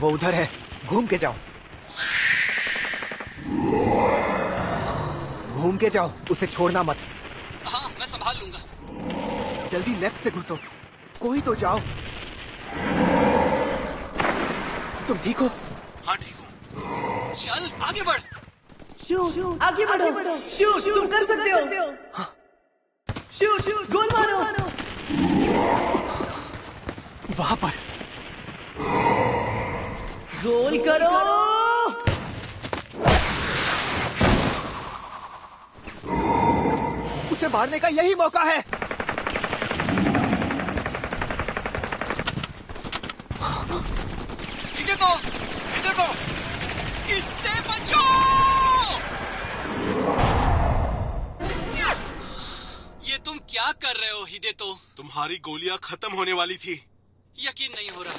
वो उधर है, घूम के जाओ। घूम के जाओ, उसे छोड़ना मत। हाँ, मैं संभाल लूंगा। जल्दी लेफ्ट से घुसो, कोई तो जाओ। तुम ठीक हो? हाँ ठीक हूँ। चल आगे बढ़। शूट, आगे बढ़ो। शूट, तुम कर सकते हो। शूट, गोल मारो। वहां पर गोल करो। उसे मारने का यही मौका है। देखो, इससे बचो। ये तुम क्या कर रहे हो हिदेतो? तुम्हारी गोलियां खत्म होने वाली थी। यकीन नहीं हो रहा।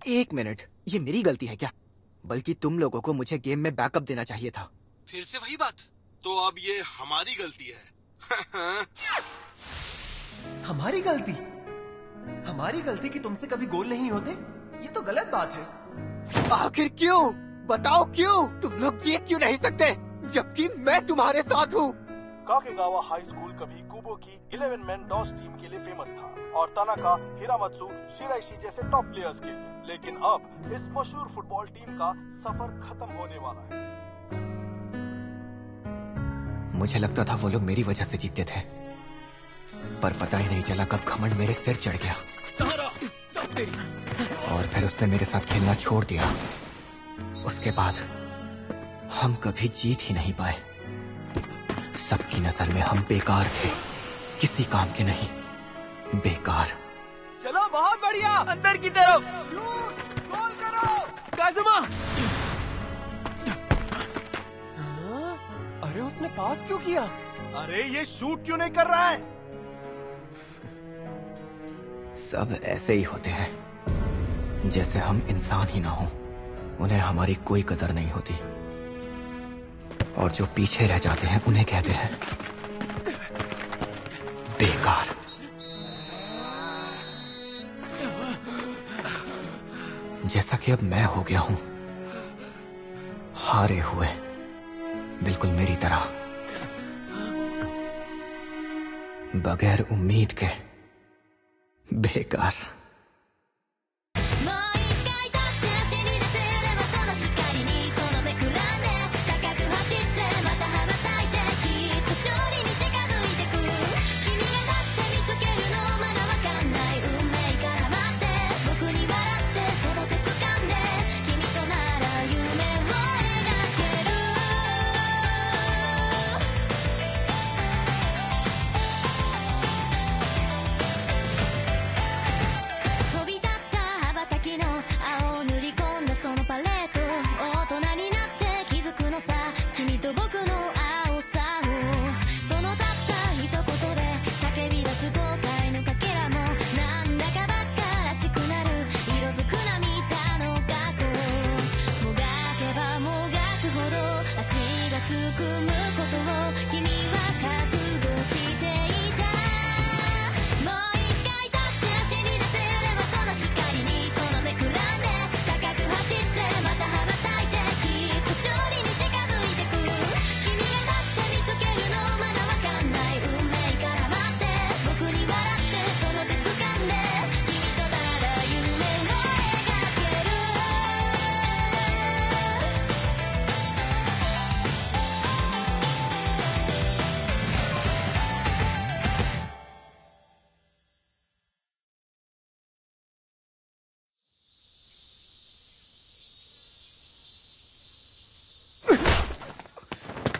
एक मिनट, ये मेरी गलती है क्या? बल्कि तुम लोगों को मुझे गेम में बैकअप देना चाहिए था। फिर से वही बात। तो अब ये हमारी गलती है। हमारी गलती कि तुमसे कभी गोल नहीं होते? ये तो गलत बात है। आखिर क्यों? बताओ क्यों? तुम लोग जीत क्यों नहीं सकते जबकि मैं तुम्हारे साथ हूँ? काकेगावा हाई स्कूल कभी कुबो की 11 मैन डॉस टीम के लिए फेमस था और तानाका, हिरामत्सु, शिराइशी जैसे टॉप प्लेयर्स के लिए। लेकिन अब इस मशहूर फुटबॉल टीम का सफर खत्म होने वाला है। मुझे लगता था वो लोग मेरी वजह से जीतते थे, पर पता ही नहीं चला कब घमंड मेरे सिर चढ़ गया और फिर उसने मेरे साथ खेलना छोड़ दिया। उसके बाद हम कभी जीत ही नहीं पाए। सबकी नजर में हम बेकार थे, किसी काम के नहीं, बेकार। चलो, बहुत बढ़िया। अंदर की तरफ शूट, गोल करो। काजुमा। अरे उसने पास क्यों किया? अरे ये शूट क्यों नहीं कर रहा है? सब ऐसे ही होते हैं, जैसे हम इंसान ही ना हो। उन्हें हमारी कोई कदर नहीं होती और जो पीछे रह जाते हैं उन्हें कहते हैं बेकार। जैसा कि अब मैं हो गया हूं, हारे हुए, बिल्कुल मेरी तरह, बगैर उम्मीद के, बेकार।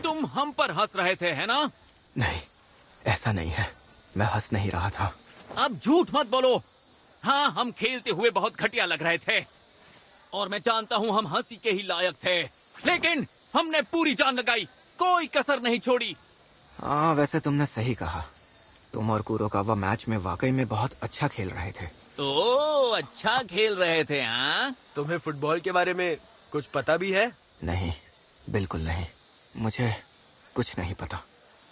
तुम हम पर हंस रहे थे, है ना? नहीं, ऐसा नहीं है, मैं हंस नहीं रहा था। अब झूठ मत बोलो। हाँ, हम खेलते हुए बहुत घटिया लग रहे थे और मैं जानता हूँ हम हंसी के ही लायक थे, लेकिन हमने पूरी जान लगाई, कोई कसर नहीं छोड़ी। हाँ, वैसे तुमने सही कहा। तुम और कुरोकावा मैच में वाकई में बहुत अच्छा खेल रहे थे। ओह, अच्छा खेल रहे थे। हाँ, तुम्हें फुटबॉल के बारे में कुछ पता भी है? नहीं, बिल्कुल नहीं, मुझे कुछ नहीं पता।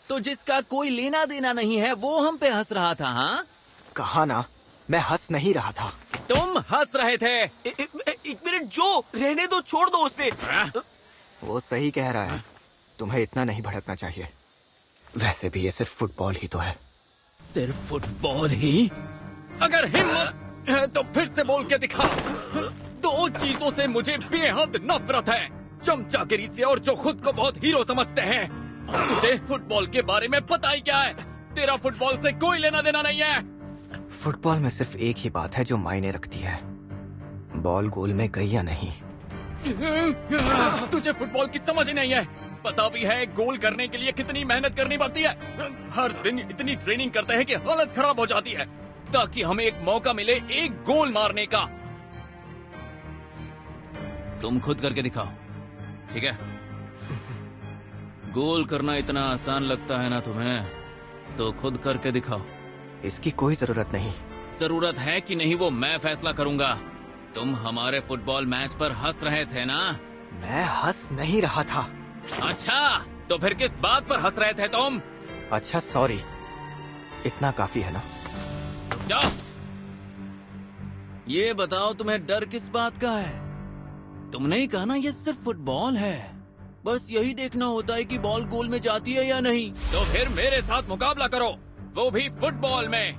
तो जिसका कोई लेना देना नहीं है वो हम पे हंस रहा था। हाँ, कहा ना, मैं हंस नहीं रहा था। तुम हंस रहे थे। एक मिनट जो, रहने दो, छोड़ दो उसे। वो सही कह रहा है, तुम्हें इतना नहीं भड़कना चाहिए। वैसे भी ये सिर्फ फुटबॉल ही तो है। सिर्फ फुटबॉल ही? अगर हिम्मत है तो फिर से बोल के दिखा। दो चीजों से मुझे बेहद नफरत है, चमचागिरी से और जो खुद को बहुत हीरो समझते हैं। और तुझे फुटबॉल के बारे में पता ही क्या है? तेरा फुटबॉल से कोई लेना देना नहीं है। फुटबॉल में सिर्फ एक ही बात है जो मायने रखती है, बॉल गोल में गई या नहीं। तुझे फुटबॉल की समझ ही नहीं है। पता भी है गोल करने के लिए कितनी मेहनत करनी पड़ती है। हर दिन इतनी ट्रेनिंग करते हैं कि हालत खराब हो जाती है, ताकि हमें एक मौका मिले एक गोल मारने का। तुम खुद करके दिखाओ, ठीक है? गोल करना इतना आसान लगता है ना तुम्हें, तो खुद करके दिखाओ। इसकी कोई जरूरत नहीं। जरूरत है कि नहीं वो मैं फैसला करूंगा। तुम हमारे फुटबॉल मैच पर हंस रहे थे ना? मैं हंस नहीं रहा था। अच्छा, तो फिर किस बात पर हंस रहे थे तुम? अच्छा सॉरी, इतना काफी है ना? जाओ। ये बताओ तुम्हें डर किस बात का है? तुमने ही कहा ना ये सिर्फ फुटबॉल है, बस यही देखना होता है कि बॉल गोल में जाती है या नहीं। तो फिर मेरे साथ मुकाबला करो, वो भी फुटबॉल में।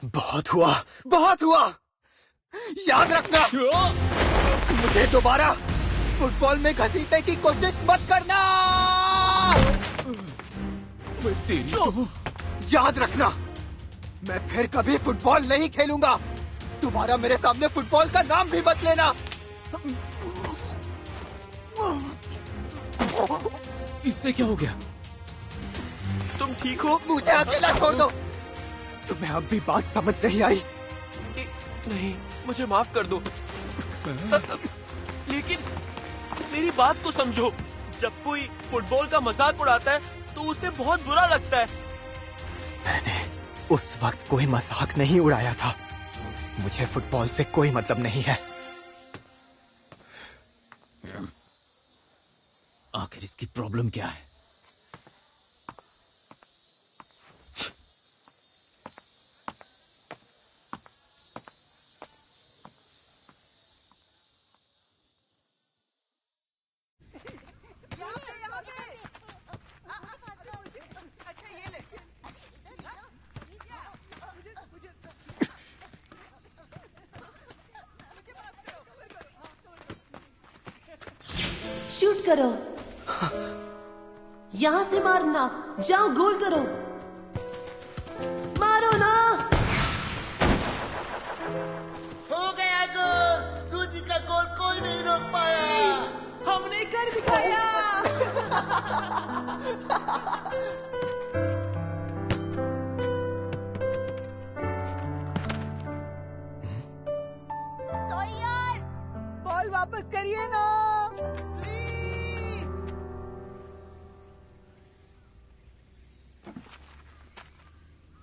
बहुत हुआ, बहुत हुआ। याद रखना, मुझे दोबारा फुटबॉल में घसीटने की कोशिश मत करना। याद रखना, मैं फिर कभी फुटबॉल नहीं खेलूंगा। दोबारा मेरे सामने फुटबॉल का नाम भी मत लेना। इससे क्या हो गया? तुम ठीक हो? मुझे अकेला छोड़ दो। तुम्हें अब भी बात समझ नहीं आई? नहीं, मुझे माफ कर दो। लेकिन मेरी बात को समझो, जब कोई फुटबॉल का मजाक उड़ाता है तो उसे बहुत बुरा लगता है। मैंने उस वक्त कोई मजाक नहीं उड़ाया था। मुझे फुटबॉल से कोई मतलब नहीं है। आखिर इसकी प्रॉब्लम क्या है? शूट करो, यहाँ से मारना, जाओ गोल करो, मारो ना। हो गया गोल। सूजी का गोल कोई नहीं रोक पाया। हमने कर दिखाया। सॉरी यार। बॉल वापस करिए ना।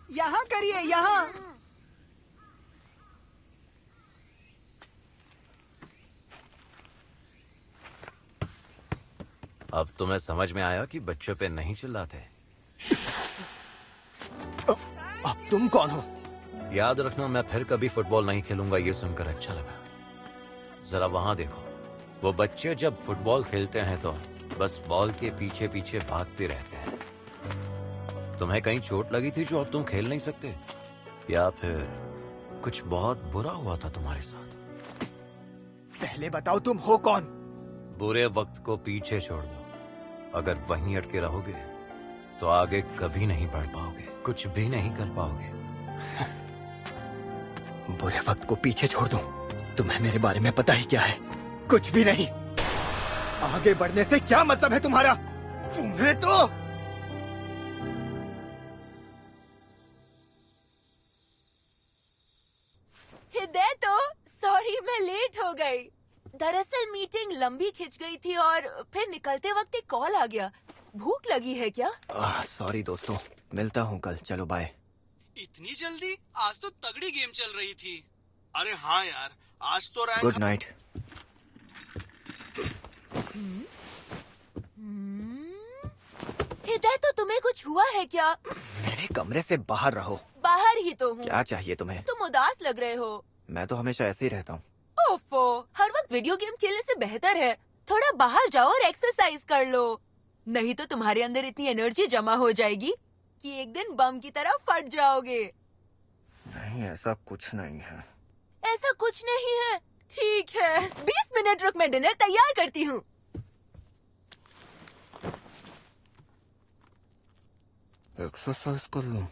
यहाँ करिए, यहाँ। अब तुम्हें समझ में आया कि बच्चों पे नहीं चिल्लाते। अब तुम कौन हो? याद रखना, मैं फिर कभी फुटबॉल नहीं खेलूंगा। ये सुनकर अच्छा लगा। जरा वहां देखो, वो बच्चे जब फुटबॉल खेलते हैं तो बस बॉल के पीछे पीछे भागते रहते हैं। तुम्हें कहीं चोट लगी थी जो अब तुम खेल नहीं सकते, या फिर कुछ बहुत बुरा हुआ था तुम्हारे साथ? पहले बताओ तुम हो कौन? बुरे वक्त को पीछे छोड़ दो। अगर वहीं अटके रहोगे तो आगे कभी नहीं बढ़ पाओगे, कुछ भी नहीं कर पाओगे। बुरे वक्त को पीछे छोड़ दूं? तुम्हें मेरे बारे में पता ही क्या है? कुछ भी नहीं। आगे बढ़ने से क्या मतलब है तुम्हारा? तुम्हें तो हृदय, तो सॉरी मैं लेट हो गई। दरअसल मीटिंग लंबी खिंच गई थी और फिर निकलते वक्त एक कॉल आ गया। भूख लगी है क्या? सॉरी दोस्तों, मिलता हूँ कल। चलो बाय। इतनी जल्दी? आज तो तगड़ी गेम चल रही थी। अरे हाँ यार, आज तो रैंक। Good night. हृदय, तो तुम्हें कुछ हुआ है क्या? मेरे कमरे से बाहर रहो। बाहर ही तो हूँ। क्या चाहिए तुम्हें? तुम उदास लग रहे हो। मैं तो हमेशा ऐसे ही रहता हूँ। ओफो, हर वक्त वीडियो गेम्स खेलने से बेहतर है थोड़ा बाहर जाओ और एक्सरसाइज कर लो, नहीं तो तुम्हारे अंदर इतनी एनर्जी जमा हो जाएगी कि एक दिन बम की तरह फट जाओगे। नहीं, ऐसा कुछ नहीं है। ऐसा कुछ नहीं है। ठीक है, 20 मिनट रुक, मैं डिनर तैयार करती हूँ। एक्सरसाइज कर लूं?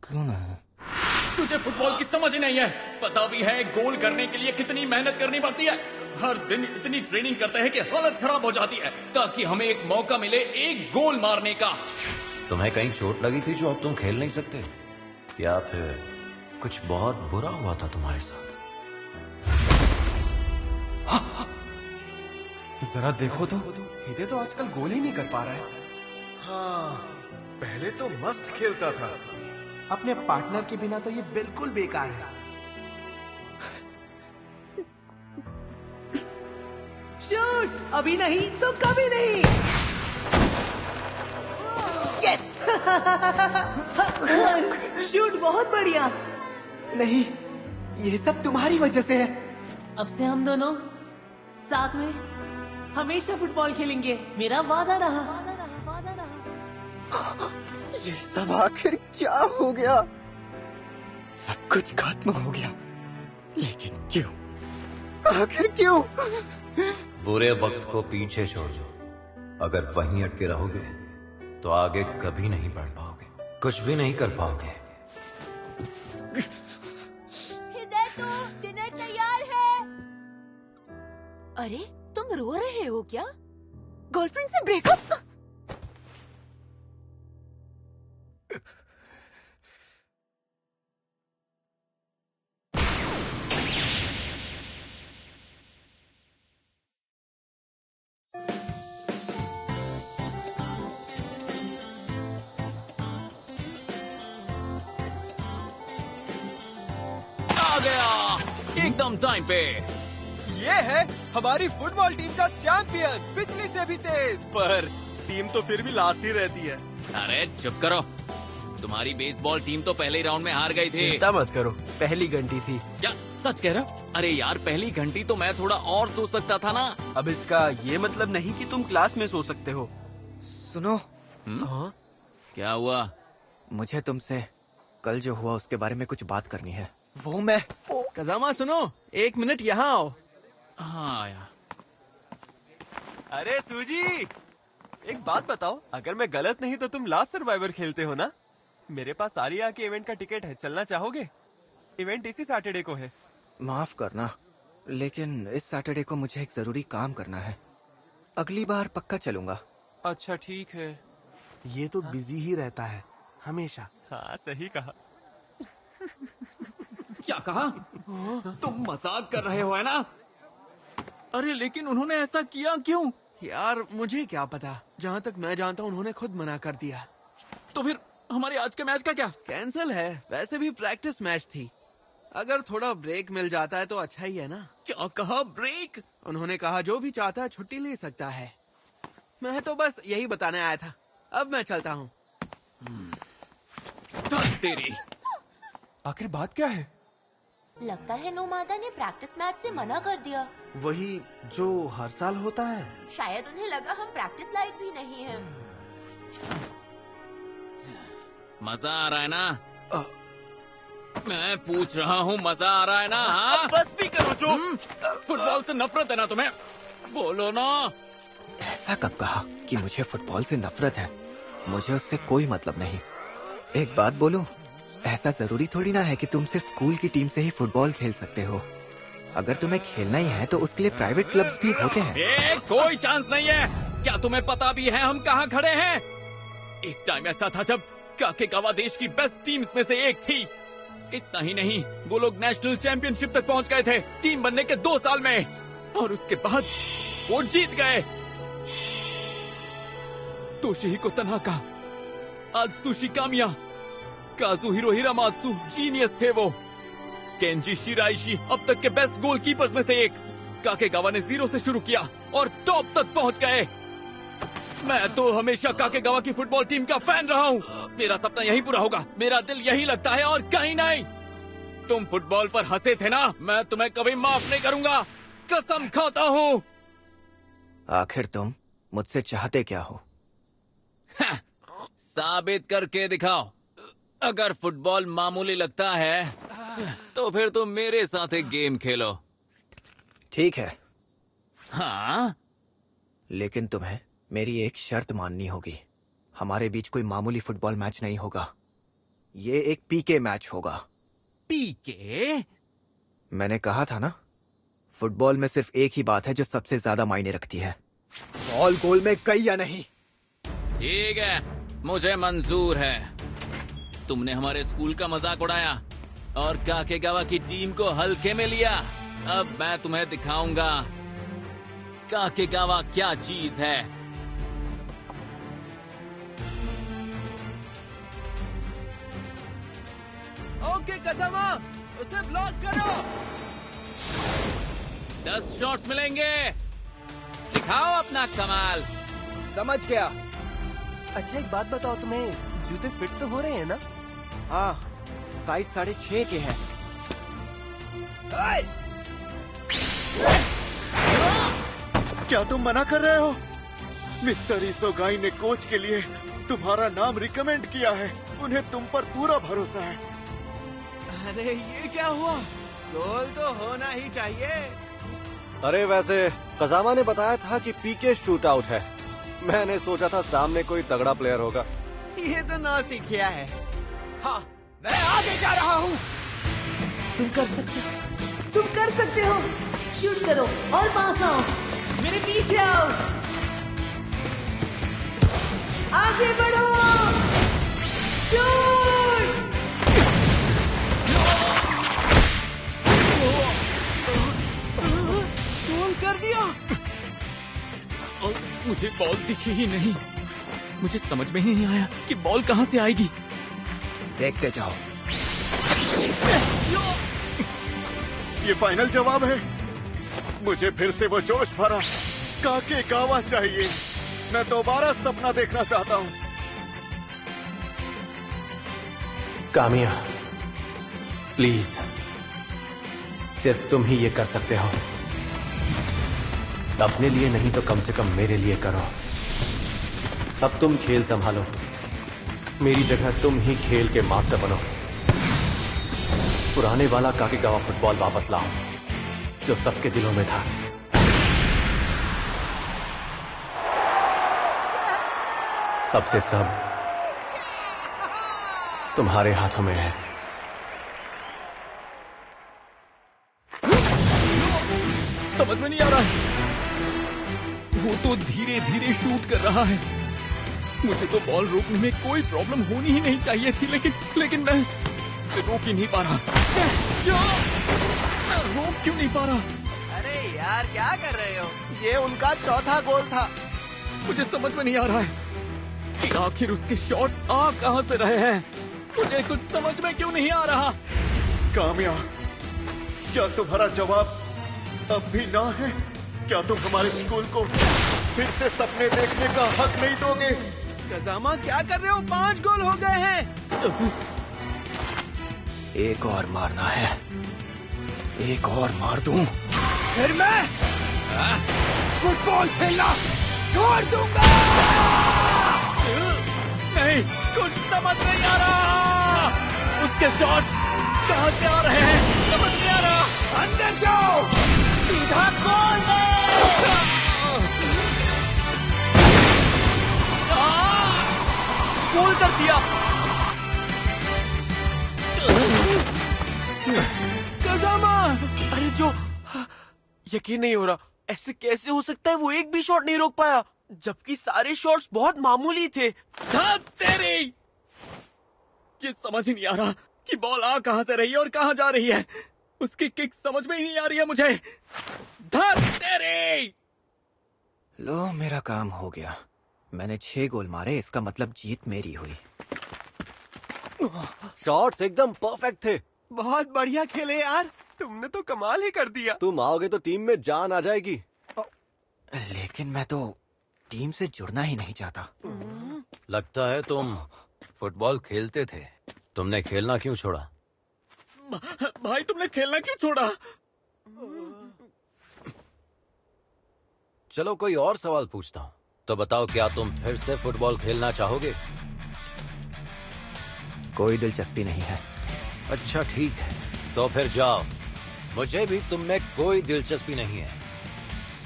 क्यों नहीं? तुझे फुटबॉल की समझ ही नहीं है। पता भी है गोल करने के लिए कितनी मेहनत करनी पड़ती है। हर दिन इतनी ट्रेनिंग करते हैं कि हालत खराब हो जाती है ताकि हमें एक मौका मिले एक गोल मारने का। तुम्हें कहीं चोट लगी थी जो अब तुम खेल नहीं सकते, या फिर कुछ बहुत बुरा हुआ था तुम्हारे साथ? जरा देखो तो, हिदे तो आजकल गोल ही नहीं कर पा रहा है। हाँ, पहले तो मस्त खेलता था। अपने पार्टनर के बिना तो ये बिल्कुल बेकार है। शूट! अभी नहीं तो कभी नहीं। यस! शूट बहुत बढ़िया। नहीं, ये सब तुम्हारी वजह से है। अब से हम दोनों साथ में हमेशा फुटबॉल खेलेंगे, मेरा वादा रहा। ये सब आखिर क्या हो गया? सब कुछ खत्म हो गया, लेकिन क्यों? आखिर क्यों? बुरे वक्त को पीछे छोड़ दो। अगर वहीं अटके रहोगे तो आगे कभी नहीं बढ़ पाओगे, कुछ भी नहीं कर पाओगे। हिदायतो, डिनर तैयार है। अरे, तुम रो रहे हो क्या? गर्लफ्रेंड से ब्रेकअप? आ गया एकदम टाइम पे। ये है हमारी फुटबॉल टीम का चैंपियन, बिजली से भी तेज। पर टीम तो फिर भी लास्ट ही रहती है। अरे चुप करो, तुम्हारी बेसबॉल टीम तो पहले राउंड में हार गई थी। चिंता मत करो, पहली घंटी थी। क्या सच कह रहे हो? अरे यार, पहली घंटी तो मैं थोड़ा और सो सकता था ना। अब इसका ये मतलब नहीं कि तुम क्लास में सो सकते हो। सुनो, हाँ? क्या हुआ? मुझे तुमसे कल जो हुआ उसके बारे में कुछ बात करनी है। वो मैं कजामा सुनो, 1 मिनट यहाँ आओ। हाँ यार। अरे सूजी, एक बात बताओ, अगर मैं गलत नहीं तो तुम लास्ट सर्वाइवर खेलते हो ना? मेरे पास आर्या के इवेंट का टिकट है, चलना चाहोगे? इवेंट इसी सैटरडे को है। माफ करना, लेकिन इस सैटरडे को मुझे एक जरूरी काम करना है। अगली बार पक्का चलूंगा। अच्छा ठीक है। ये तो बिजी ही रहता है हमेशा। हाँ सही कहा। क्या कहा? तुम मजाक कर रहे हो है ना? अरे लेकिन उन्होंने ऐसा किया क्यों? यार मुझे क्या पता, जहाँ तक मैं जानता हूँ उन्होंने खुद मना कर दिया। तो फिर हमारे आज के मैच का क्या? कैंसिल है, वैसे भी प्रैक्टिस मैच थी। अगर थोड़ा ब्रेक मिल जाता है तो अच्छा ही है ना। क्या कहा? ब्रेक? उन्होंने कहा जो भी चाहता है छुट्टी ले सकता है। मैं तो बस यही बताने आया था। अब मैं चलता हूँ। तेरी आखिर बात क्या है? लगता है नोमादा ने प्रैक्टिस मैच से मना कर दिया। वही जो हर साल होता है। शायद उन्हें लगा हम प्रैक्टिस लायक भी नहीं हैं। मजा आ रहा है ना? मैं पूछ रहा हूँ, मजा आ रहा है ना? हाँ? बस भी करो जो। फुटबॉल से नफरत है ना तुम्हें? बोलो ना। ऐसा कब कहा कि मुझे फुटबॉल से नफरत है? मुझे उससे कोई मतलब नहीं। एक बात बोलूं, ऐसा जरूरी थोड़ी ना है कि तुम सिर्फ स्कूल की टीम से ही फुटबॉल खेल सकते हो। अगर तुम्हें खेलना ही है तो उसके लिए प्राइवेट क्लब्स भी होते हैं। कोई चांस नहीं है। क्या तुम्हें पता भी है हम कहाँ खड़े हैं? एक टाइम ऐसा था जब काकेगावा देश की बेस्ट टीम्स में से एक थी। इतना ही नहीं, वो लोग नेशनल चैंपियनशिप तक पहुंच गए थे टीम बनने के 2 साल में, और उसके बाद वो जीत गए। तोशिहिको तनाका, आत्सुशि कामिया, काजुहिरो हिरामात्सु जीनियस थे वो। केंजी शिराइशी अब तक के बेस्ट गोलकीपर्स में से एक। काकेगावा ने 0 से शुरू किया और टॉप तक पहुंच गए। मैं तो हमेशा काकेगावा की फुटबॉल टीम का फैन रहा हूँ। मेरा सपना यहीं पूरा होगा। मेरा दिल यहीं लगता है और कहीं नहीं। तुम फुटबॉल पर हंसे थे ना, मैं तुम्हें कभी माफ नहीं करूंगा। कसम खाता हूँ। आखिर तुम मुझसे चाहते क्या हो? साबित करके दिखाओ। अगर फुटबॉल मामूली लगता है तो फिर तुम मेरे साथ एक गेम खेलो। ठीक है, हाँ? लेकिन तुम्हें मेरी एक शर्त माननी होगी। हमारे बीच कोई मामूली फुटबॉल मैच नहीं होगा। ये एक पीके मैच होगा। पीके? मैंने कहा था ना, फुटबॉल में सिर्फ एक ही बात है जो सबसे ज्यादा मायने रखती है, बॉल गोल में गई या नहीं। ठीक है, मुझे मंजूर है। तुमने हमारे स्कूल का मजाक उड़ाया और काकेगावा की टीम को हल्के में लिया। अब मैं तुम्हें दिखाऊंगा काकेगावा क्या चीज है। ओके कजामा, उसे ब्लॉक करो। 10 शॉट्स मिलेंगे। दिखाओ अपना कमाल। समझ गया। अच्छा एक बात बताओ, तुम्हें जूते फिट तो हो रहे हैं ना? हाँ, साइज 6.5 के है। क्या तुम मना कर रहे हो? मिस्टर इसोगाई ने कोच के लिए तुम्हारा नाम रिकमेंड किया है। उन्हें तुम पर पूरा भरोसा है। अरे ये क्या हुआ? गोल तो होना ही चाहिए। अरे वैसे कजामा ने बताया था कि पीके शूट आउट है। मैंने सोचा था सामने कोई तगड़ा प्लेयर होगा। ये तो नौ सीखिया है। हाँ, मैं आगे जा रहा हूँ। तुम कर सकते हो, तुम कर सकते हो। शूट करो और पास आओ, मेरे पीछे आओ, आगे बढ़ो, शूट। गोल कर दिया। और मुझे बॉल दिखी ही नहीं। मुझे समझ में ही नहीं आया कि बॉल कहाँ से आएगी। देखते जाओ। ये फाइनल जवाब है। मुझे फिर से वो जोश भरा काकेगावा चाहिए। मैं दोबारा सपना देखना चाहता हूँ। कामिया, प्लीज, सिर्फ तुम ही ये कर सकते हो। अपने लिए नहीं तो कम से कम मेरे लिए करो। अब तुम खेल संभालो। मेरी जगह तुम ही खेल के मास्टर बनो। पुराने वाला काकेगावा फुटबॉल वापस लाओ जो सबके दिलों में था। अब से सब तुम्हारे हाथों में है। समझ में नहीं आ रहा है। वो तो धीरे धीरे शूट कर रहा है। मुझे तो बॉल रोकने में कोई प्रॉब्लम होनी ही नहीं चाहिए थी, लेकिन मैं इसे रोक ही नहीं पा रहा। मैं रोक क्यों नहीं पा रहा? अरे यार क्या कर रहे हो? ये उनका चौथा गोल था। मुझे समझ में नहीं आ रहा है कि आखिर उसके शॉट्स आ कहां से रहे हैं। मुझे कुछ समझ में क्यों नहीं आ रहा। कामिया, क्या तुम्हारा जवाब अब भी ना है? क्या तुम हमारे स्कूल को फिर से सपने देखने का हक नहीं दोगे? कजामा क्या कर रहे हो? 5 गोल हो गए हैं। एक और मारना है, एक और मार दूं, फिर मैं फुटबॉल खेलना छोड़ दूंगा। नहीं, कुछ समझ नहीं आ रहा। उसके शॉट्स कहां से आ रहे हैं समझ नहीं आ रहा। अंदर जाओ, सीधा गोल में। गोल कर दिया। कजामा, अरे जो, यकीन नहीं हो रहा। ऐसे कैसे हो सकता है? वो एक भी शॉट नहीं रोक पाया, जबकि सारे शॉट्स बहुत मामूली थे। धत तेरी! ये समझ ही नहीं आ रहा कि बॉल आ कहां से रही है और कहां जा रही है। उसकी किक समझ में ही नहीं आ रही है मुझे। धत तेरी! लो, मेरा काम हो गया। मैंने 6 गोल मारे, इसका मतलब जीत मेरी हुई। शॉट्स एकदम परफेक्ट थे। बहुत बढ़िया खेले यार। तुमने तो कमाल ही कर दिया। तुम आओगे तो टीम में जान आ जाएगी। लेकिन मैं तो टीम से जुड़ना ही नहीं चाहता। लगता है तुम फुटबॉल खेलते थे। तुमने खेलना क्यों छोड़ा? भाई तुमने खेलना क्यों छोड़ा? चलो कोई और सवाल पूछता हूँ। तो बताओ, क्या तुम फिर से फुटबॉल खेलना चाहोगे? कोई दिलचस्पी नहीं है। अच्छा ठीक है, तो फिर जाओ। मुझे भी तुम में कोई दिलचस्पी नहीं है।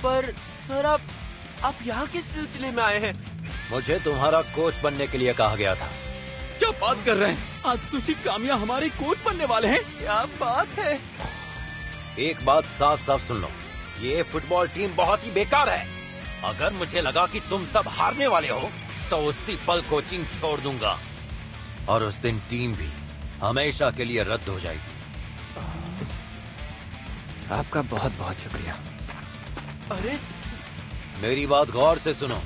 पर सर आप यहाँ किस सिलसिले में आए हैं? मुझे तुम्हारा कोच बनने के लिए कहा गया था। क्या बात कर रहे हैं? आत्सुशी कामिया हमारे कोच बनने वाले हैं? क्या बात है? एक बात साफ साफ सुन लो, ये फुटबॉल टीम बहुत ही बेकार है। अगर मुझे लगा कि तुम सब हारने वाले हो तो उसी पल कोचिंग छोड़ दूंगा, और उस दिन टीम भी हमेशा के लिए रद्द हो जाएगी। आपका बहुत बहुत शुक्रिया। अरे मेरी बात गौर से सुनो,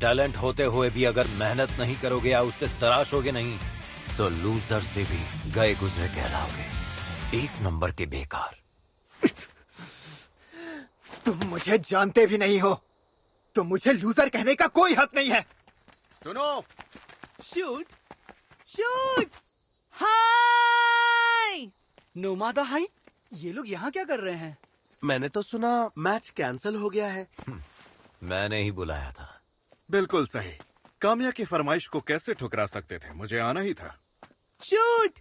टैलेंट होते हुए भी अगर मेहनत नहीं करोगे या उससे तराशोगे नहीं तो लूजर से भी गए गुजरे कहलाओगे। एक नंबर के बेकार। तुम मुझे जानते भी नहीं हो, तो मुझे लूजर कहने का कोई हक नहीं है। सुनो, शूट शूट। हाय नोमादा हाई, ये लोग यहाँ क्या कर रहे हैं? मैंने तो सुना मैच कैंसिल हो गया है। मैंने ही बुलाया था। बिल्कुल सही। कामिया की फरमाइश को कैसे ठुकरा सकते थे? मुझे आना ही था। शूट,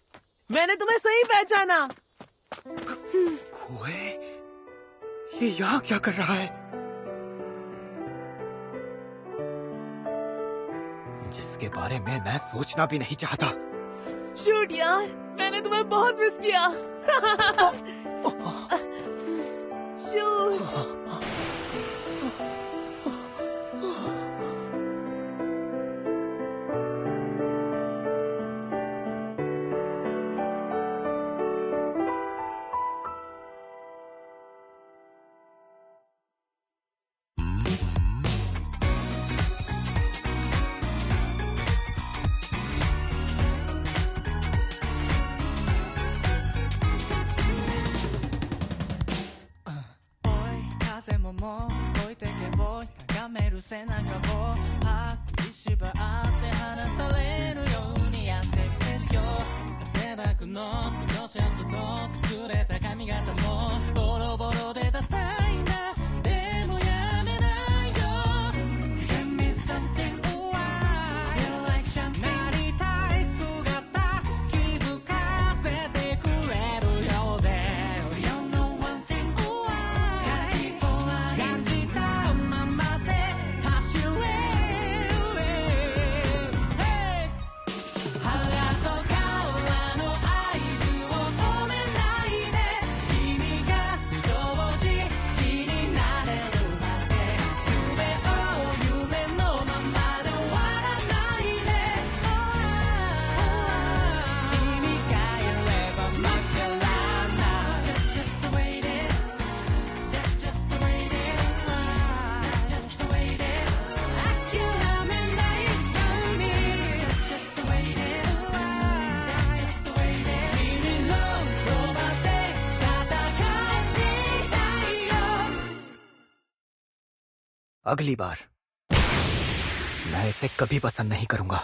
मैंने तुम्हें सही पहचाना। कोए, ये यहाँ क्या कर रहा है? जिसके बारे में मैं सोचना भी नहीं चाहता। शूट यार, मैंने तुम्हें बहुत मिस किया। शूट। अगली बार मैं इसे कभी पसंद नहीं करूंगा।